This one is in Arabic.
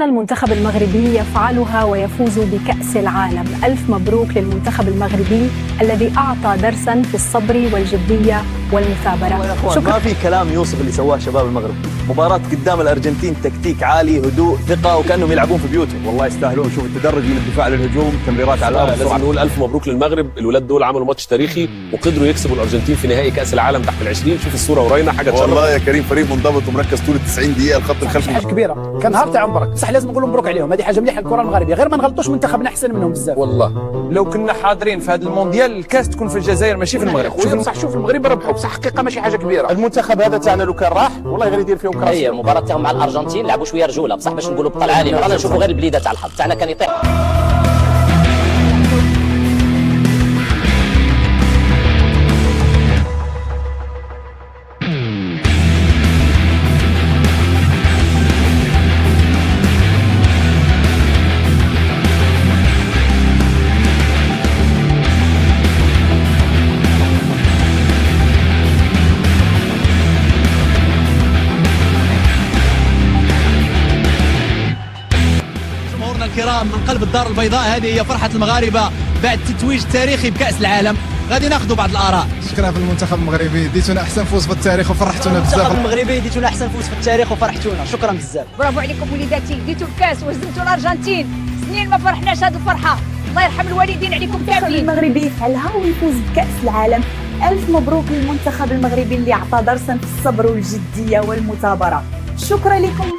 المنتخب المغربي يفعلها ويفوز بكأس العالم. ألف مبروك للمنتخب المغربي الذي أعطى درسا في الصبر والجدية والمثابرة. ما في كلام يوصف اللي سواه شباب المغرب. مباراة قدام الأرجنتين تكتيك عالي، هدوء، ثقة، وكأنهم يلعبون في بيوتهم. والله يستاهلون. شوف التدرج من الدفاع للهجوم، تمريرات على الأرض. لازم نقول ألف مبروك للمغرب. الولاد دول عملوا ماتش تاريخي وقدروا يكسبوا الأرجنتين في نهائي كأس العالم تحت ال20. شوف الصورة وراينا حاجة تشرف. والله يا كريم فريق منضبط ومركز طول 90 دقيقة. الخط الخلفي حاجه كبيره، كان نهار تاع عمرك، صح لازم نقول مبروك عليهم. هذه حاجه مليحه الكره المغربيه، غير ما نغلطوش منتخبنا احسن منهم بزاف. والله لو كنا حاضرين في هذا المونديال الكاس تكون في الجزائر ماشي في المغرب. شوف المغرب ربحوا، بصح حقيقه ماشي حاجه كبيره. المنتخب هذا تاعنا لو كان راح والله غير يدير فيهم كراس. هي المباراه تاعهم مع الارجنتين لعبوا شويه رجوله، بصح باش نقولوا بطل عالي رانا نشوفوا غير البليده تاع الحظ تاعنا كان يطيح. الكرام من قلب الدار البيضاء، هذه هي فرحة المغاربة بعد التتويج التاريخي بكأس العالم. غادي ناخذوا بعض الآراء. شكرا في المنتخب المغربي، ديتونا أحسن فوز في التاريخ وفرحتونا بزاف. المنتخب المغربي ديتونا أحسن فوز في التاريخ وفرحتونا، شكرا بزاف. برافو عليكم وليداتي، ديتوا الكاس وهزمتوا الأرجنتين. سنين ما فرحناش هذه الفرحة، الله يرحم الوالدين عليكم كاملين. المغربي يفعلها ويفوز بكأس العالم. ألف مبروك للمنتخب المغربي اللي أعطى درسا في الصبر والجدية والمثابرة. شكرا لكم